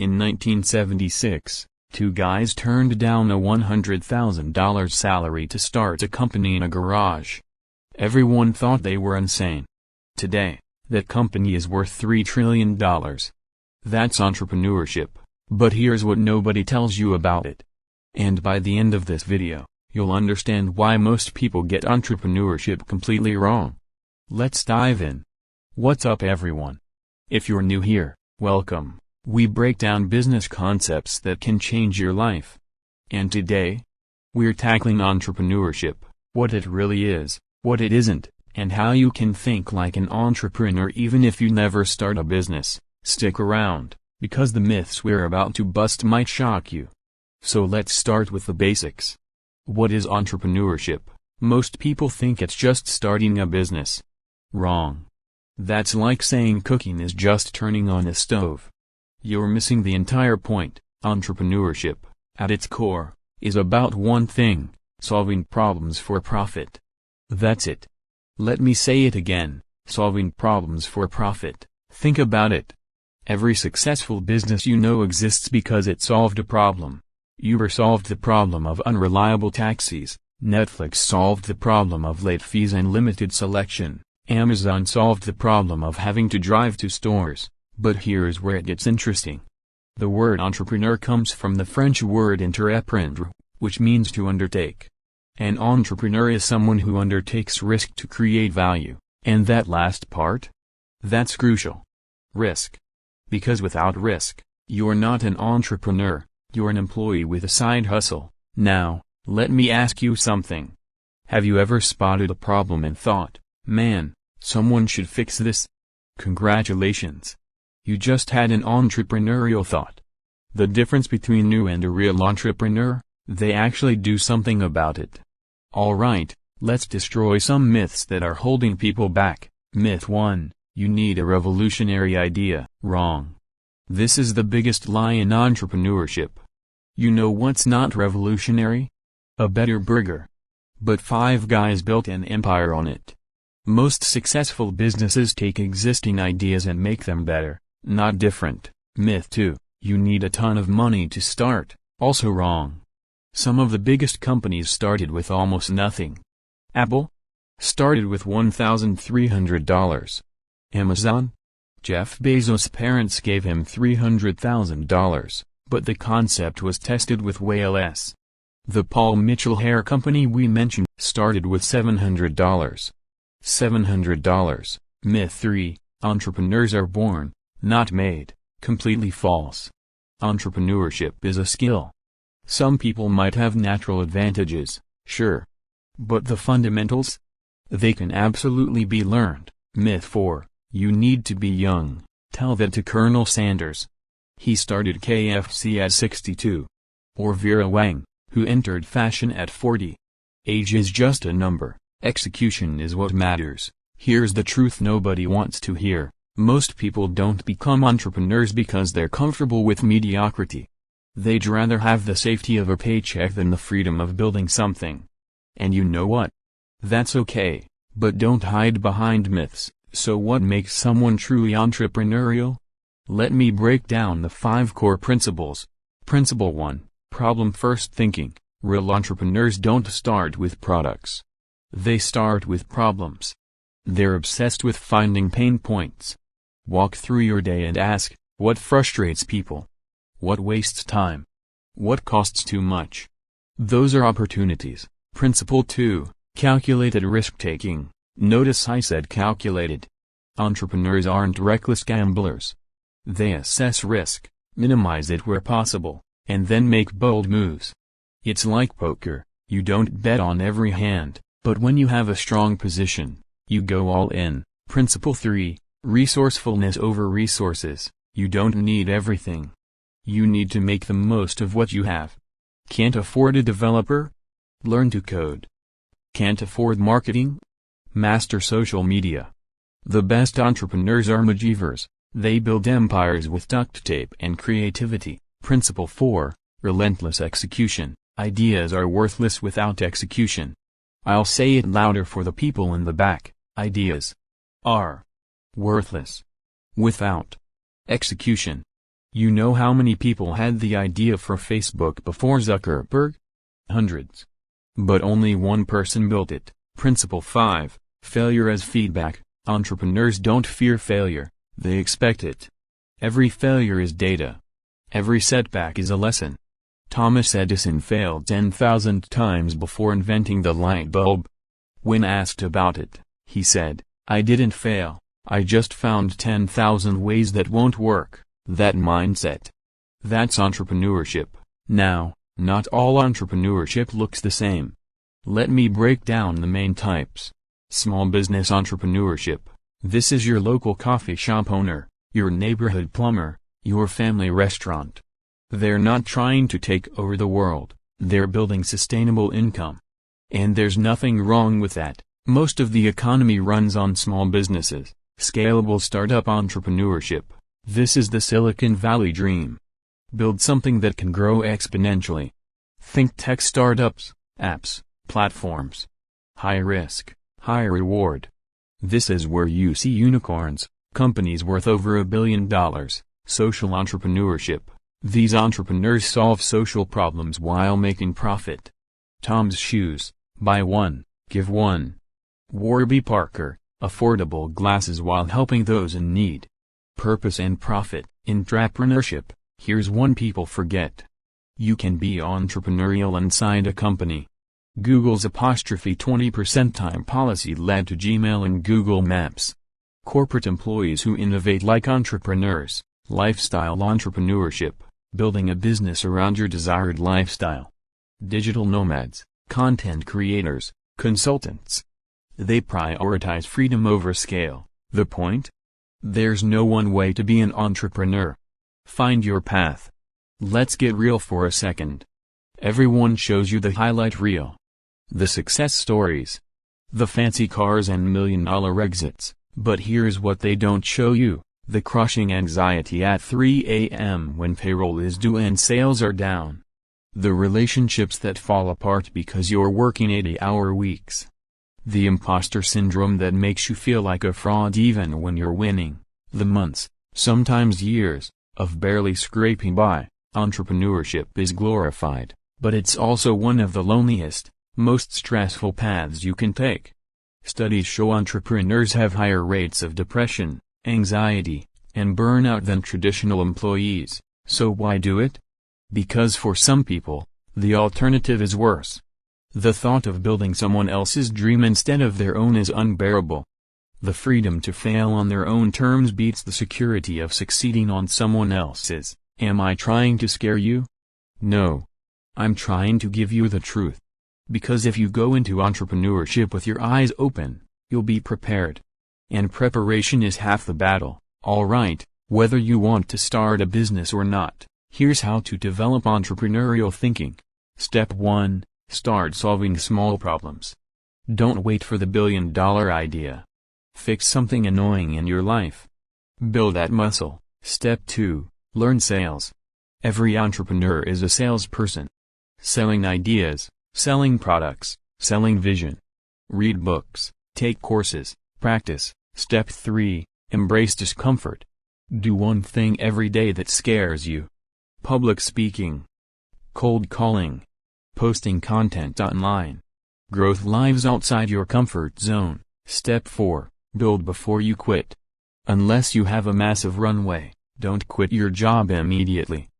In 1976, two guys turned down a $100,000 salary to start a company in a garage. Everyone thought they were insane. Today, that company is worth $3 trillion. That's entrepreneurship, but here's what nobody tells you about it. And by the end of this video, you'll understand why most people get entrepreneurship completely wrong. Let's dive in. What's up everyone? If you're new here, welcome. We break down business concepts that can change your life. And today, we're tackling entrepreneurship, what it really is, what it isn't, and how you can think like an entrepreneur even if you never start a business. Stick around, because the myths we're about to bust might shock you. So let's start with the basics. What is entrepreneurship? Most people think it's just starting a business. Wrong. That's like saying cooking is just turning on a stove. You're missing the entire point. Entrepreneurship, at its core, is about one thing: solving problems for profit. That's it. Let me say it again, solving problems for profit. Think about it. Every successful business you know exists because it solved a problem. Uber solved the problem of unreliable taxis, Netflix solved the problem of late fees and limited selection, Amazon solved the problem of having to drive to stores. But here's where it gets interesting. The word entrepreneur comes from the French word entreprendre, which means to undertake. An entrepreneur is someone who undertakes risk to create value, and that last part? That's crucial. Risk. Because without risk, you're not an entrepreneur, you're an employee with a side hustle. Now, let me ask you something. Have you ever spotted a problem and thought, man, someone should fix this? Congratulations. You just had an entrepreneurial thought. The difference between you and a real entrepreneur? They actually do something about it. Alright, let's destroy some myths that are holding people back. Myth 1, you need a revolutionary idea. Wrong. This is the biggest lie in entrepreneurship. You know what's not revolutionary? A better burger. But 5 guys built an empire on it. Most successful businesses take existing ideas and make them better, not different. Myth 2, you need a ton of money to start. Also wrong. Some of the biggest companies started with almost nothing. Apple? Started with $1,300. Amazon? Jeff Bezos' parents gave him $300,000, but the concept was tested with way less. The Paul Mitchell Hair Company we mentioned started with $700. $700. Myth 3, entrepreneurs are born, not made. Completely false. Entrepreneurship is a skill. Some people might have natural advantages, sure. But the fundamentals? They can absolutely be learned. Myth 4, you need to be young. Tell that to Colonel Sanders. He started KFC at 62. Or Vera Wang, who entered fashion at 40. Age is just a number, execution is what matters. Here's the truth nobody wants to hear. Most people don't become entrepreneurs because they're comfortable with mediocrity. They'd rather have the safety of a paycheck than the freedom of building something. And you know what? That's okay, but don't hide behind myths. So what makes someone truly entrepreneurial? Let me break down the 5 core principles. Principle 1, problem-first thinking. Real entrepreneurs don't start with products. They start with problems. They're obsessed with finding pain points. Walk through your day and ask, what frustrates people? What wastes time? What costs too much? Those are opportunities. Principle 2, calculated risk-taking. Notice I said calculated. Entrepreneurs aren't reckless gamblers. They assess risk, minimize it where possible, and then make bold moves. It's like poker, you don't bet on every hand, but when you have a strong position, you go all in. Principle 3, resourcefulness over resources. You don't need everything. You need to make the most of what you have. Can't afford a developer? Learn to code. Can't afford marketing? Master social media. The best entrepreneurs are Magivers. They build empires with duct tape and creativity. Principle 4, relentless execution. Ideas are worthless without execution. I'll say it louder for the people in the back. Ideas are worthless without execution. You know how many people had the idea for Facebook before Zuckerberg? Hundreds. But only one person built it. Principle 5, Failure as Feedback. Entrepreneurs don't fear failure, they expect it. Every failure is data. Every setback is a lesson. Thomas Edison failed 10,000 times before inventing the light bulb. When asked about it, he said, "I didn't fail, I just found 10,000 ways that won't work." That mindset. That's entrepreneurship. Now, not all entrepreneurship looks the same. Let me break down the main types. Small business entrepreneurship. This is your local coffee shop owner, your neighborhood plumber, your family restaurant. They're not trying to take over the world, they're building sustainable income. And there's nothing wrong with that. Most of the economy runs on small businesses. Scalable startup entrepreneurship. This is the Silicon Valley dream. Build something that can grow exponentially. Think tech startups, apps, platforms. High risk, high reward. This is where you see unicorns, companies worth over $1 billion. Social entrepreneurship. These entrepreneurs solve social problems while making profit. Tom's Shoes, buy one, give one. Warby Parker, affordable glasses while helping those in need. Purpose and profit. Entrepreneurship. Here's one people forget. You can be entrepreneurial inside a company. Google's '20% time policy led to Gmail and Google Maps. Corporate employees who innovate like entrepreneurs. Lifestyle entrepreneurship. Building a business around your desired lifestyle. Digital nomads, content creators, consultants. They prioritize freedom over scale. The point? There's no one way to be an entrepreneur. Find your path. Let's get real for a second. Everyone shows you the highlight reel. The success stories. The fancy cars and $1 million exits, but here's what they don't show you. The crushing anxiety at 3 a.m. when payroll is due and sales are down. The relationships that fall apart because you're working 80-hour weeks. The imposter syndrome that makes you feel like a fraud even when you're winning. The months, sometimes years, of barely scraping by. Entrepreneurship is glorified, but it's also one of the loneliest, most stressful paths you can take. Studies show entrepreneurs have higher rates of depression, anxiety, and burnout than traditional employees. So why do it? Because for some people, the alternative is worse. The thought of building someone else's dream instead of their own is unbearable. The freedom to fail on their own terms beats the security of succeeding on someone else's. Am I trying to scare you? No. I'm trying to give you the truth. Because if you go into entrepreneurship with your eyes open, you'll be prepared. And preparation is half the battle. Alright, whether you want to start a business or not, here's how to develop entrepreneurial thinking. Step 1. Start solving small problems. Don't wait for the billion-dollar idea. Fix something annoying in your life. Build that muscle. Step 2. Learn sales. Every entrepreneur is a salesperson. Selling ideas, selling products, selling vision. Read books, take courses, practice. Step 3. Embrace discomfort. Do one thing every day that scares you. Public speaking. Cold calling. Posting content online. Growth lives outside your comfort zone. Step 4. Build before you quit. Unless you have a massive runway, don't quit your job immediately.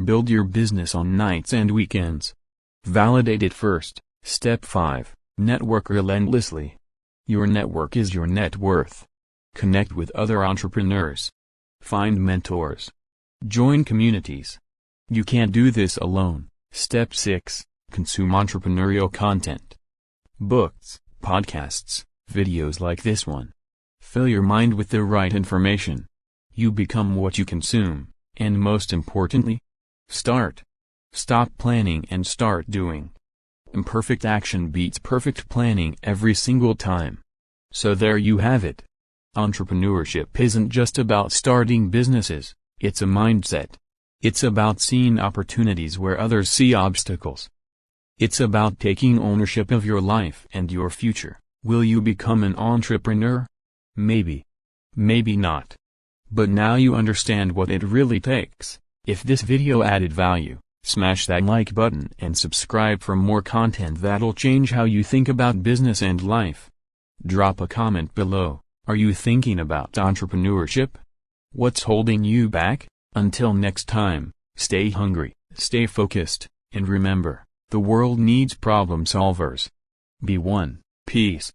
Build your business on nights and weekends. Validate it first. Step 5. Network relentlessly. Your network is your net worth. Connect with other entrepreneurs. Find mentors. Join communities. You can't do this alone. Step 6. Consume entrepreneurial content. Books, podcasts, videos like this one. Fill your mind with the right information. You become what you consume, and most importantly, start. Stop planning and start doing. Imperfect action beats perfect planning every single time. So there you have it. Entrepreneurship isn't just about starting businesses, it's a mindset. It's about seeing opportunities where others see obstacles. It's about taking ownership of your life and your future. Will you become an entrepreneur? Maybe. Maybe not. But now you understand what it really takes. If this video added value, smash that like button and subscribe for more content that'll change how you think about business and life. Drop a comment below. Are you thinking about entrepreneurship? What's holding you back? Until next time, stay hungry, stay focused, and remember, the world needs problem solvers. Be one. Peace.